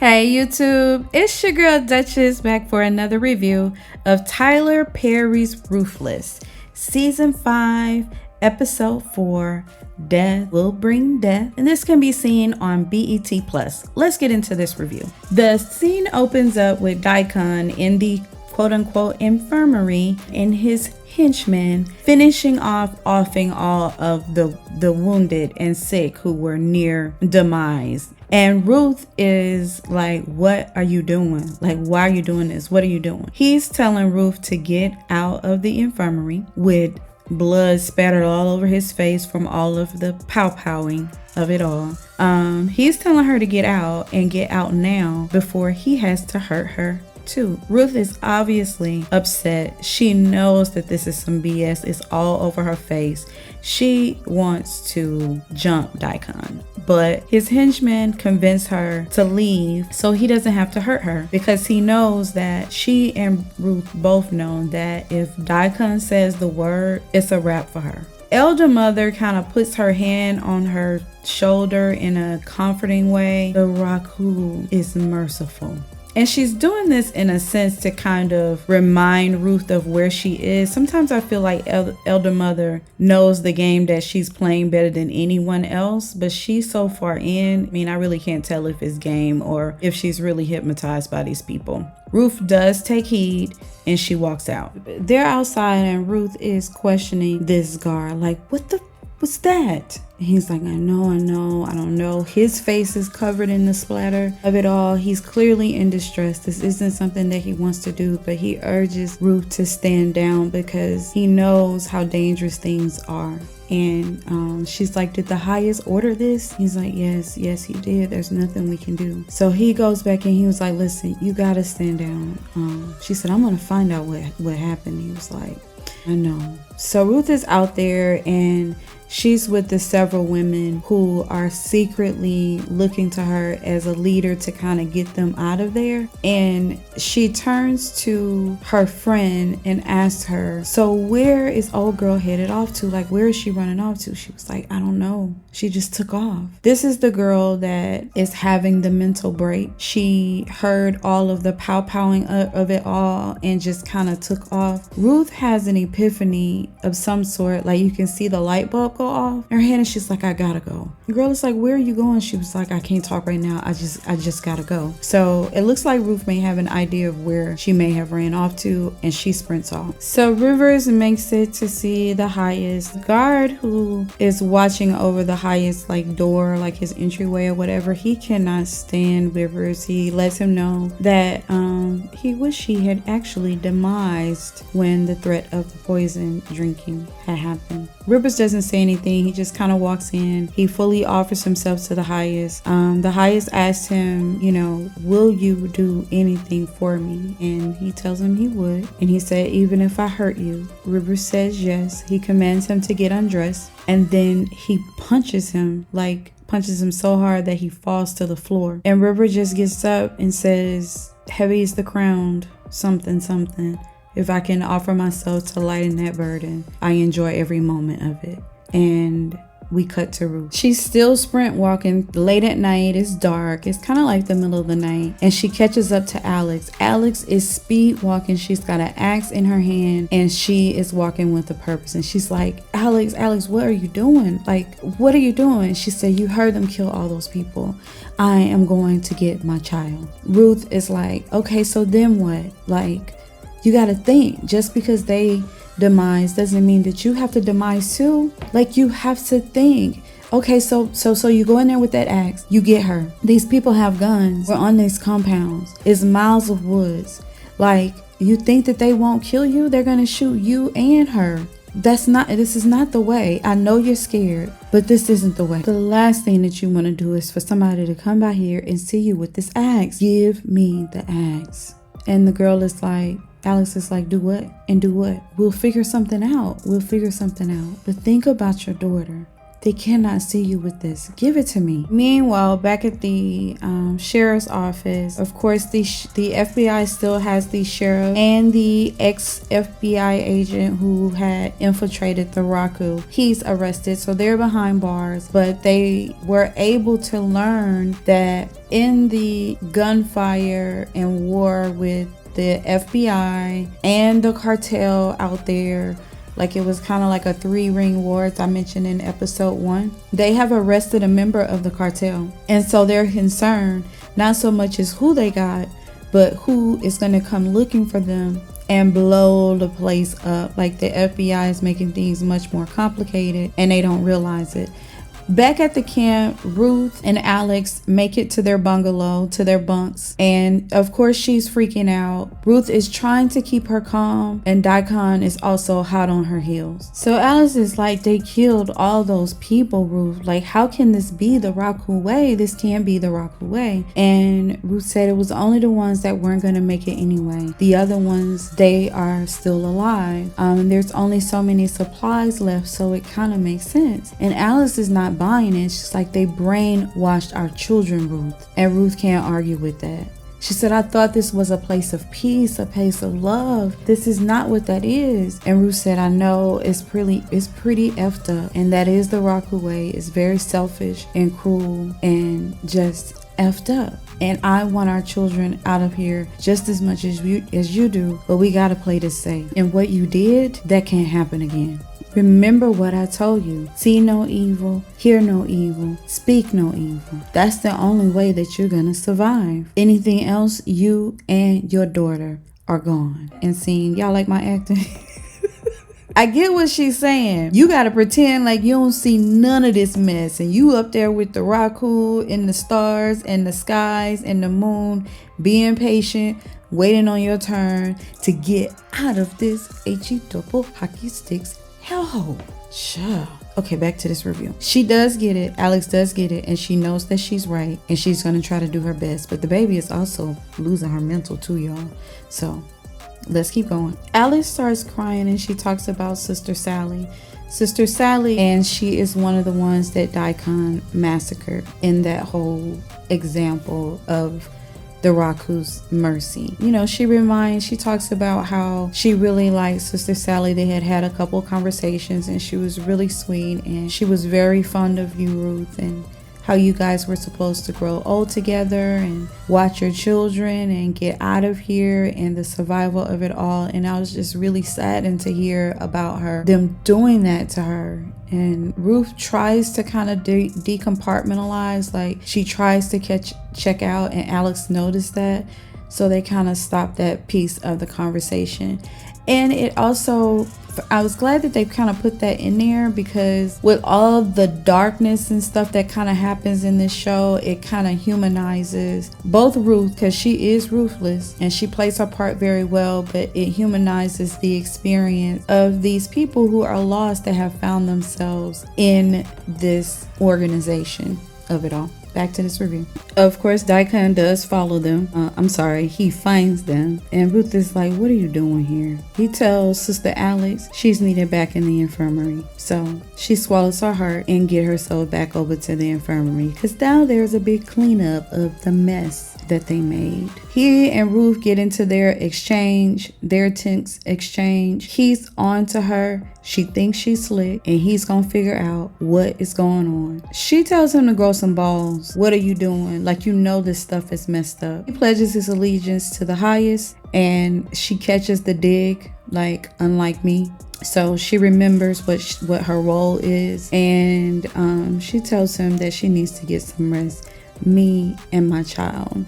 Hey YouTube, it's your girl Duchess back for another review of Tyler Perry's Ruthless, Season 5, Episode 4, Death Will Bring Death, and this can be seen on BET+. Let's get into this review. The scene opens up with Dycon in the quote-unquote infirmary and his henchmen finishing offing all of the wounded and sick who were near demise. And Ruth is like, what are you doing? Like, why are you doing this? What are you doing? He's telling Ruth to get out of the infirmary with blood spattered all over his face from all of the pow-powing of it all. He's telling her to get out and get out now before he has to hurt her too. Ruth is obviously upset. She knows that this is some BS. It's all over her face. She wants to jump Dycon, but his henchmen convince her to leave so he doesn't have to hurt her, because he knows that she and Ruth both know that if Dycon says the word, it's a wrap for her. Elder Mother kind of puts her hand on her shoulder in a comforting way. The Rock who is merciful. And she's doing this in a sense to kind of remind Ruth of where she is. Sometimes I feel like Elder Mother knows the game that she's playing better than anyone else, but she's so far in. I mean, I really can't tell if it's game or if she's really hypnotized by these people. Ruth does take heed and she walks out. They're outside and Ruth is questioning this guard, like, what's that? And he's like, I don't know. His face is covered in the splatter of it all. He's clearly in distress. This isn't something that he wants to do, but he urges Ruth to stand down because he knows how dangerous things are. And she's like, did the highest order this? He's like, yes, he did. There's nothing we can do. So he goes back and he was like, listen, you gotta stand down. She said, I'm gonna find out what happened. He was like, I know. So Ruth is out there and she's with the several women who are secretly looking to her as a leader to kind of get them out of there. And she turns to her friend and asks her, so where is old girl headed off to? Like, where is she running off to? She was like, I don't know. She just took off. This is the girl that is having the mental break. She heard all of the pow-powing of it all and just kind of took off. Ruth has an epiphany of some sort. Like, you can see the light bulb go off in her head and she's like, I gotta go. The girl is like, where are you going? She was like, I can't talk right now. I just gotta go. So it looks like Ruth may have an idea of where she may have ran off to, and she sprints off. So Rivers makes it to see the highest guard who is watching over the highest like door, like his entryway or whatever. He cannot stand Rivers. He lets him know that he wished he had actually demised when the threat of the poison drinking had happened. Rivers doesn't say anything. He just kind of walks in. He fully offers himself to the highest. The highest asks him, will you do anything for me? And he tells him he would. And he said, even if I hurt you. Rivers says yes. He commands him to get undressed. And then he punches him so hard that he falls to the floor. And River just gets up and says, heavy is the crown, something. If I can offer myself to lighten that burden, I enjoy every moment of it. And we cut to Ruth. She's still sprint walking late at night. It's dark. It's kind of like the middle of the night. And she catches up to Alex. Alex is speed walking. She's got an axe in her hand and she is walking with a purpose. And she's like, Alex, what are you doing? Like, what are you doing? She said, you heard them kill all those people. I am going to get my child. Ruth is like, okay, so then what? Like, you got to think, just because they demise doesn't mean that you have to demise too. Like, you have to think, okay, so you go in there with that axe, you get her. These people have guns. We're on these compounds. It's miles of woods. Like, you think that they won't kill you? They're going to shoot you and her. This is not the way. I know you're scared, but this isn't the way. The last thing that you want to do is for somebody to come by here and see you with this axe. Give me the axe. And the girl is like, Alex is like, do what? And do what? We'll figure something out. But think about your daughter. They cannot see you with this. Give it to me. Meanwhile, back at the sheriff's office, of course, the FBI still has the sheriff and the ex-FBI agent who had infiltrated the Raku. He's arrested, so they're behind bars, but they were able to learn that in the gunfire and war with the FBI and the cartel out there, like it was kind of like a 3-ring war, as I mentioned in episode 1. They have arrested a member of the cartel. And so they're concerned, not so much as who they got, but who is going to come looking for them and blow the place up. Like the FBI is making things much more complicated and they don't realize it. Back at the camp, Ruth and Alex make it to their bungalow, to their bunks, and of course she's freaking out. Ruth is trying to keep her calm, and Dycon is also hot on her heels. So Alex is like, they killed all those people, Ruth. Like, how can this be the Raku way? This can't be the Raku way. And Ruth said it was only the ones that weren't going to make it anyway. The other ones, they are still alive. There's only so many supplies left, so it kind of makes sense. And Alex is not buying it. She's like, they brainwashed our children, Ruth. And Ruth can't argue with that. She said, I thought this was a place of peace, a place of love. This is not what that is. And Ruth said, I know it's pretty effed up. And that is the Raku way. It's very selfish and cruel and just effed up. And I want our children out of here just as much as you do. But we got to play this safe. And what you did, that can't happen again. Remember what I told you. See no evil, hear no evil, speak no evil. That's the only way that you're going to survive. Anything else, you and your daughter are gone. And seeing, y'all like my acting? I get what she's saying. You got to pretend like you don't see none of this mess. And you up there with the Raku and the stars and the skies and the moon, being patient, waiting on your turn to get out of this H-E-double hockey sticks hellhole. Sure. Okay, back to this review. She does get it. Alex does get it. And she knows that she's right. And she's going to try to do her best. But the baby is also losing her mental too, y'all. So let's keep going. Alex starts crying and she talks about Sister Sally. Sister Sally, and she is one of the ones that Dycon massacred in that whole example of the Raku's mercy. You know, she talks about how she really liked Sister Sally. They had a couple conversations and she was really sweet and she was very fond of you, Ruth, and how you guys were supposed to grow old together and watch your children and get out of here and the survival of it all. And I was just really saddened to hear about them doing that to her. And Ruth tries to kind of decompartmentalize, like she tries to check out, and Alex noticed that. So they kind of stopped that piece of the conversation. And it also, I was glad that they kind of put that in there, because with all the darkness and stuff that kind of happens in this show, it kind of humanizes both Ruth, because she is ruthless and she plays her part very well, but it humanizes the experience of these people who are lost that have found themselves in this organization of it all. Back to this review. Of course, Dycon does follow them. He finds them. And Ruth is like, what are you doing here? He tells Sister Alex she's needed back in the infirmary. So she swallows her heart and get herself back over to the infirmary, because now there's a big cleanup of the mess that they made. He and Ruth get into their tense exchange. He's on to her. She thinks she's slick and he's gonna figure out what is going on. She tells him to grow some balls. What are you doing? Like, you know this stuff is messed up. He pledges his allegiance to the highest, and she catches the dig, like, unlike me. So she remembers what her role is, and she tells him that she needs to get some rest. Me and my child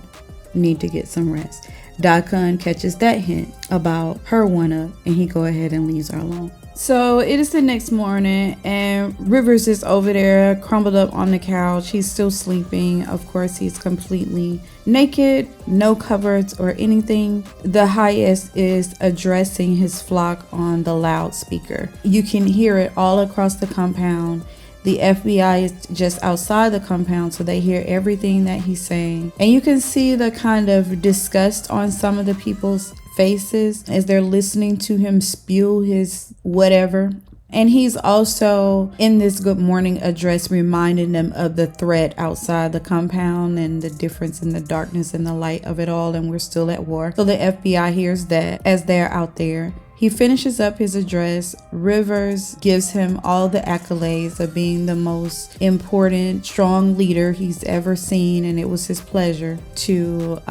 need to get some rest. Dycon catches that hint about her one-up, and he go ahead and leaves her alone. So it is the next morning, and Rivers is over there crumbled up on the couch. He's still sleeping. Of course, he's completely naked, no covers or anything. The highest is addressing his flock on the loudspeaker. You can hear it all across the compound. The FBI is just outside the compound, so they hear everything that he's saying. And you can see the kind of disgust on some of the people's faces as they're listening to him spew his whatever. And he's also in this good morning address reminding them of the threat outside the compound and the difference in the darkness and the light of it all, and we're still at war. So the FBI hears that as they're out there. He finishes up his address. Rivers gives him all the accolades of being the most important, strong leader he's ever seen, and it was his pleasure to,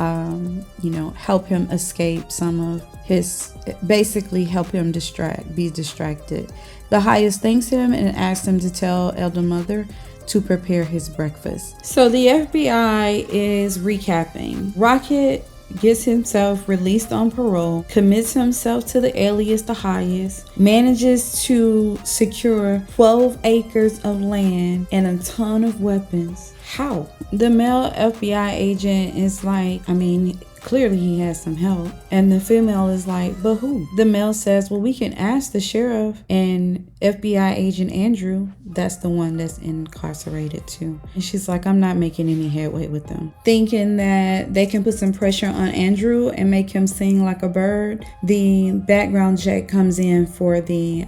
help him escape some of his, basically help him be distracted. The highest thanks him and asks him to tell Elder Mother to prepare his breakfast. So the FBI is recapping. Rocket gets himself released on parole, commits himself to the alias the highest, manages to secure 12 acres of land and a ton of weapons. How? The male FBI agent is like, clearly he has some help. And the female is like, but who? The male says, well, we can ask the sheriff and FBI agent Andrew. That's the one that's incarcerated too. And she's like, I'm not making any headway with them. Thinking that they can put some pressure on Andrew and make him sing like a bird, the background check comes in for the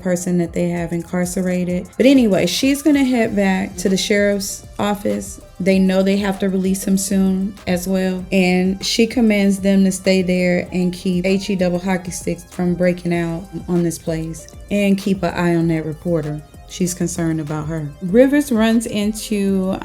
person that they have incarcerated. But anyway, she's gonna head back to the sheriff's office. They know they have to release him soon as well. And she commands them to stay there and keep HE double hockey sticks from breaking out on this place. And keep an eye on that reporter. She's concerned about her. Rivers runs into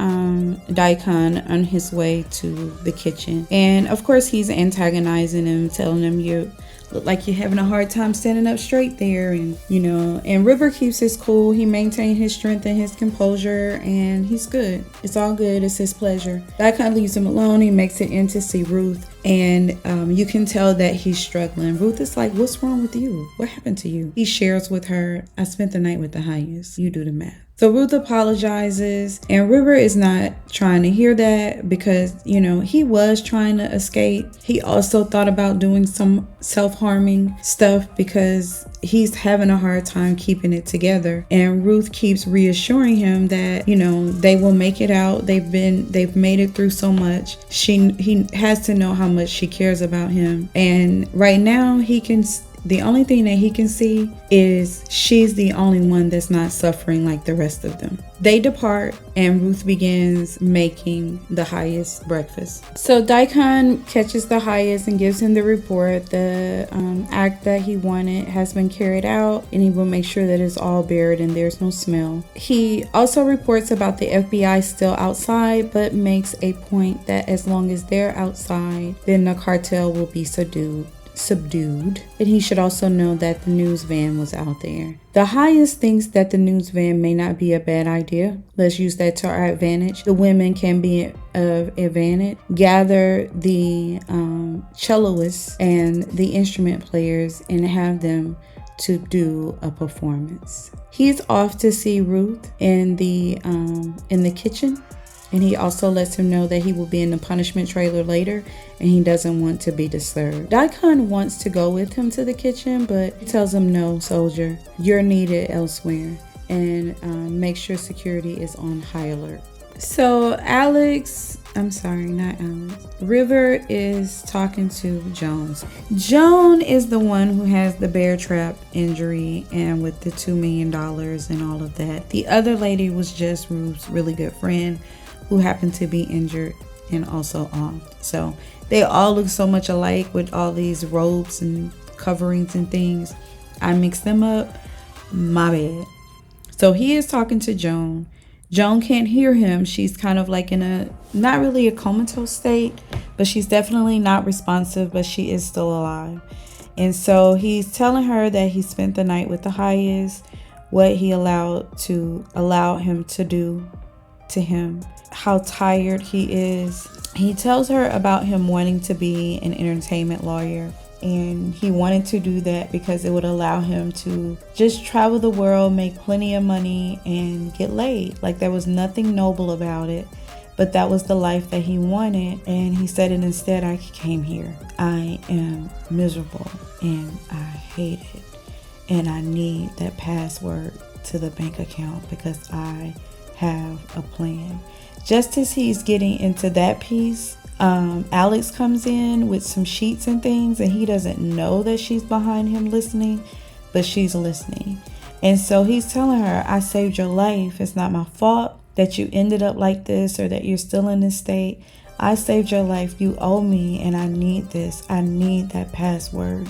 Dycon on his way to the kitchen. And of course he's antagonizing him, telling him you look like you're having a hard time standing up straight there. And River keeps his cool. He maintains his strength and his composure, and he's good. It's all good. It's his pleasure. Dycon leaves him alone. He makes it in to see Ruth, and you can tell that he's struggling. Ruth is like, what's wrong with you? What happened to you? He shares with her, I spent the night with the highest. You do the math. So Ruth apologizes, and River is not trying to hear that because, he was trying to escape. He also thought about doing some self-harming stuff because he's having a hard time keeping it together. And Ruth keeps reassuring him that, they will make it out. They've made it through so much. He has to know how much she cares about him. And right now the only thing that he can see is she's the only one that's not suffering like the rest of them. They depart, and Ruth begins making the highest breakfast. So Dycon catches the highest and gives him the report. The act that he wanted has been carried out, and he will make sure that it's all buried and there's no smell. He also reports about the FBI still outside, but makes a point that as long as they're outside, then the cartel will be subdued. And he should also know that the news van was out there. The highest thinks that the news van may not be a bad idea. Let's use that to our advantage. The women can be of advantage. Gather the celloists and the instrument players and have them to do a performance. He's off to see Ruth in the kitchen. And he also lets him know that he will be in the punishment trailer later, and he doesn't want to be disturbed. Dycon wants to go with him to the kitchen, but he tells him, no, soldier, you're needed elsewhere, and make sure security is on high alert. So River is talking to Jones. Joan is the one who has the bear trap injury and with the $2 million and all of that. The other lady was just Ruth's really good friend who happened to be injured and also off. So they all look so much alike with all these robes and coverings and things. I mixed them up. My bad. So he is talking to Joan. Joan can't hear him. She's kind of like in a, not really a comatose state, but she's definitely not responsive, but she is still alive. And so he's telling her that he spent the night with the highest, what he allowed him to do to him, how tired he is. He tells her about him wanting to be an entertainment lawyer, and he wanted to do that because it would allow him to just travel the world, make plenty of money, and get laid. Like, there was nothing noble about it, but that was the life that he wanted. And he said, and instead I came here. I am miserable and I hate it, and I need that password to the bank account because I have a plan. Just as he's getting into that piece, Alex comes in with some sheets and things, and he doesn't know that she's behind him listening. but she's listening. And so he's telling her, I saved your life. It's not my fault that you ended up like this or that you're still in this state. I saved your life. You owe me, and I need this. I need that password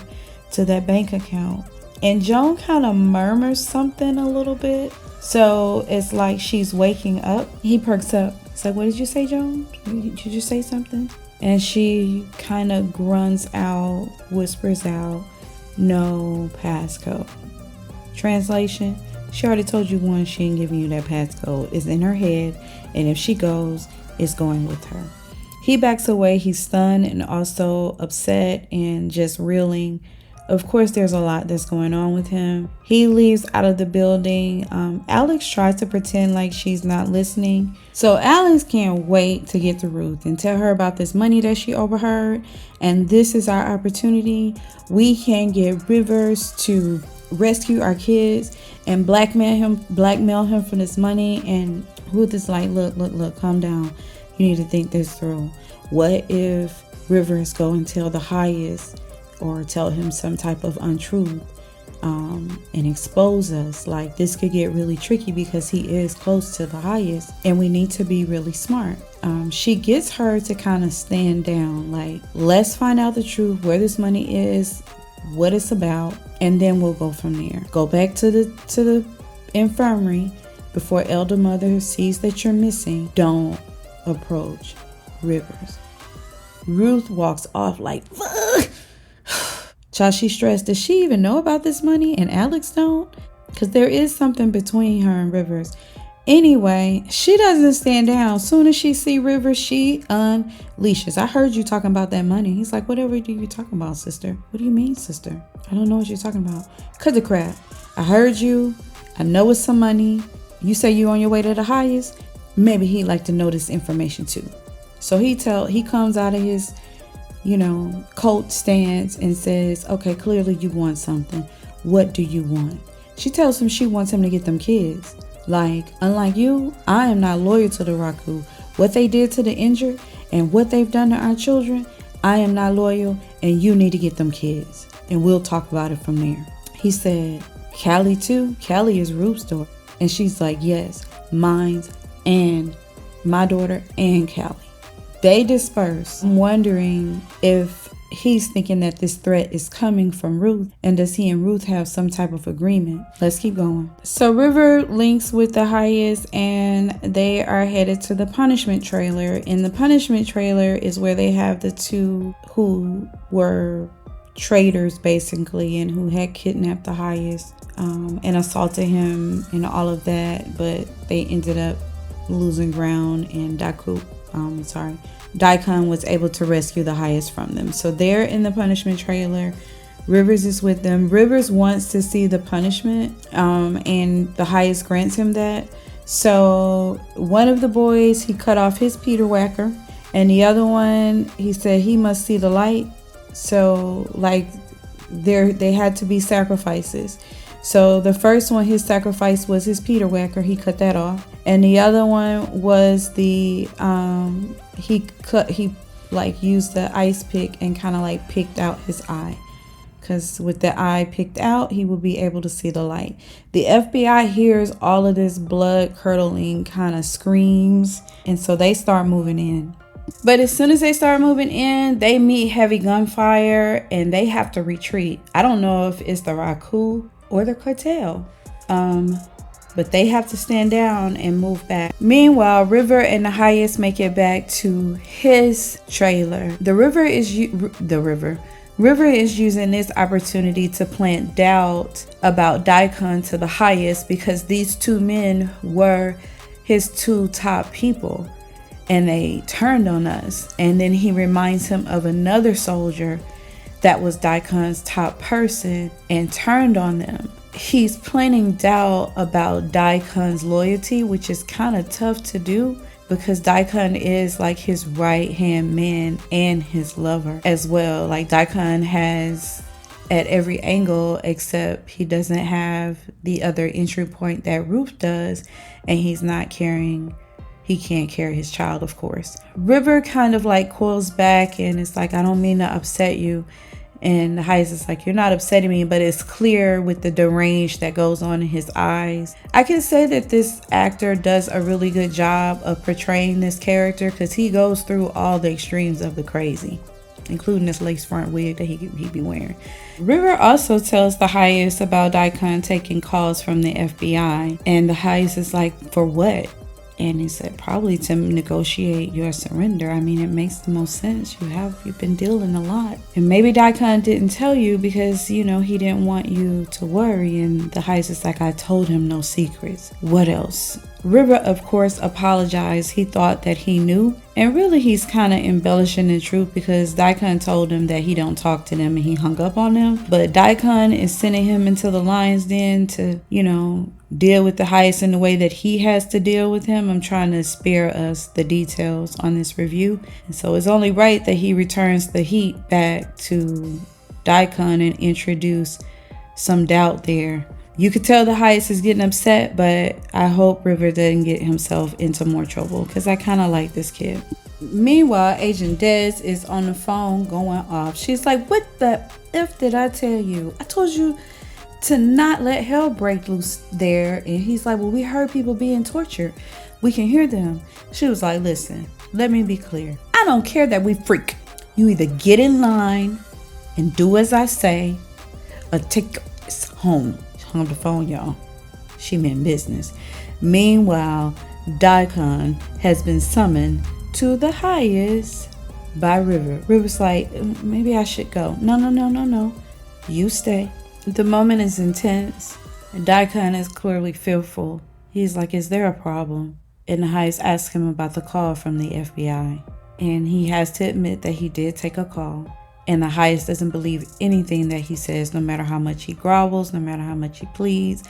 to that bank account. And Joan kind of murmurs something a little bit. So it's like she's waking up. He perks up. It's like, what did you say, Joan? Did you say something? And she kind of grunts out, whispers out, no passcode. Translation, she already told you once, she ain't giving you that passcode. It's in her head, and if she goes, it's going with her. He backs away. He's stunned and also upset and just reeling. Of course, there's a lot that's going on with him. He leaves out of the building. Alex tries to pretend like she's not listening. So Alex can't wait to get to Ruth and tell her about this money that she overheard. And this is our opportunity. We can get Rivers to rescue our kids and blackmail him for this money. And Ruth is like, look, calm down. You need to think this through. What if Rivers go and tell the highest, or tell him some type of untruth and expose us? Like, this could get really tricky because he is close to the highest, and we need to be really smart. She gets her to kind of stand down, like, let's find out the truth, where this money is, what it's about, and then we'll go from there. Go back to the infirmary before Elder Mother sees that you're missing. Don't approach Rivers. Ruth walks off like, ugh. Child, she's stressed. Does she even know about this money and Alex don't? Because there is something between her and Rivers. Anyway, she doesn't stand down. Soon as she see Rivers, she unleashes. I heard you talking about that money. He's like, whatever do you talking about, sister? What do you mean, sister? I don't know what you're talking about. Cut the crap. I heard you. I know it's some money. You say you on your way to the highest. Maybe he'd like to know this information too. So he comes out of his coat stance and says, okay, clearly you want something. What do you want? She tells him she wants him to get them kids. Like, unlike you, I am not loyal to the Raku. What they did to the injured and what they've done to our children, I am not loyal, and you need to get them kids. And we'll talk about it from there. He said, Callie too? Callie is Ruth's daughter. And she's like, yes, mine's and my daughter and Callie. They disperse. I'm wondering if he's thinking that this threat is coming from Ruth, and does he and Ruth have some type of agreement? Let's keep going. So River links with the highest, and they are headed to the punishment trailer. In the punishment trailer is where they have the two who were traitors basically, and who had kidnapped the highest and assaulted him and all of that, but they ended up losing ground, and Dycon was able to rescue the highest from them. So they're in the punishment trailer. Rivers is with them. Rivers wants to see the punishment, and the highest grants him that. So one of the boys, he cut off his Peter Whacker, and the other one, he said he must see the light. So like they had to be sacrifices. So the first one, his sacrifice was his Peter Whacker. He cut that off. And the other one was the he used the ice pick and kind of like picked out his eye, because with the eye picked out, he would be able to see the light. The FBI hears all of this blood curdling kind of screams, and so they start moving in. But as soon as they start moving in, they meet heavy gunfire and they have to retreat. I don't know if it's the Raku or the cartel, but they have to stand down and move back. Meanwhile, River and the highest make it back to his trailer. River is using this opportunity to plant doubt about Dycon to the highest, because these two men were his two top people and they turned on us. And then he reminds him of another soldier that was Dycon's top person and turned on them. He's planting doubt about Dycon's loyalty, which is kind of tough to do because Dycon is like his right hand man and his lover as well. Like Dycon has at every angle, except he doesn't have the other entry point that Ruth does, and he can't carry his child, of course. River kind of like coils back and it's like, I don't mean to upset you. And the highest is like, you're not upsetting me, but it's clear with the deranged that goes on in his eyes. I can say that this actor does a really good job of portraying this character because he goes through all the extremes of the crazy, including this lace front wig that he be wearing. River also tells the highest about Dycon taking calls from the FBI. And the highest is like, for what? And he said, probably to negotiate your surrender. I mean, it makes the most sense. You've been dealing a lot. And maybe Dycon didn't tell you because, he didn't want you to worry. And the highest is like, I told him no secrets. What else? River, of course, apologized. He thought that he knew. And really, he's kind of embellishing the truth because Dycon told him that he don't talk to them and he hung up on them. But Dycon is sending him into the lion's den to, deal with the highest in the way that he has to deal with him. I'm trying to spare us the details on this review. And so it's only right that he returns the heat back to Dycon and introduce some doubt there. You could tell the highest is getting upset, but I hope River doesn't get himself into more trouble because I kind of like this kid. Meanwhile, Agent Des is on the phone going off. She's like, what the F did I tell you? I told you to not let hell break loose there. And he's like, well, we heard people being tortured. We can hear them. She was like, listen, let me be clear. I don't care that we freak. You either get in line and do as I say or take us home. Hung the phone, y'all. She meant business. Meanwhile, Dycon has been summoned to the highest by River. River's like, maybe I should go. No. You stay. The moment is intense. And Dycon is clearly fearful. He's like, is there a problem? And the highest asks him about the call from the FBI. And he has to admit that he did take a call. And the highest doesn't believe anything that he says, no matter how much he grovels, no matter how much he pleads.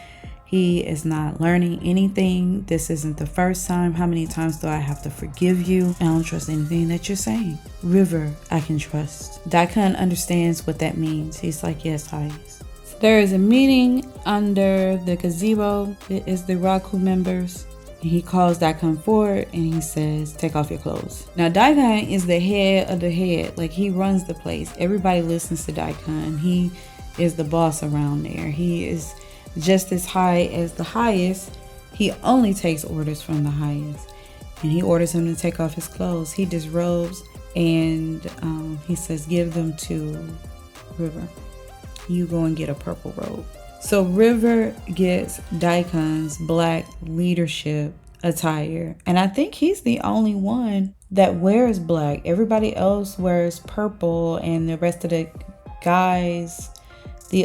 He is not learning anything. This isn't the first time. How many times do I have to forgive you? I don't trust anything that you're saying. River, I can trust. Dycon understands what that means. He's like, yes, highest. There is a meeting under the gazebo. It is the Raku members. And he calls Dycon forward and he says, take off your clothes. Now, Dycon is the head of the head. Like, he runs the place. Everybody listens to Dycon. He is the boss around there. He is just as high as the highest. He only takes orders from the highest. And he orders him to take off his clothes. He disrobes and he says, give them to River. You go and get a purple robe. So River gets Dycon's black leadership attire. And I think he's the only one that wears black. Everybody else wears purple, and the rest of the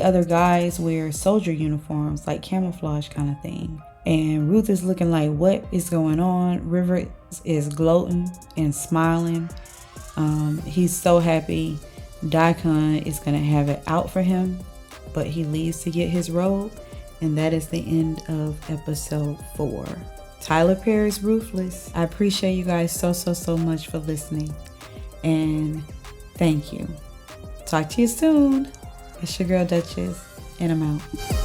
other guys wear soldier uniforms, like camouflage kind of thing. And Ruth is looking like, what is going on? River is gloating and smiling. He's so happy Dycon is going to have it out for him. But he leaves to get his robe, and that is the end of episode 4. Tyler Perry's Ruthless. I appreciate you guys so much for listening, and thank you. Talk to you soon. It's your girl Duchess, and I'm out.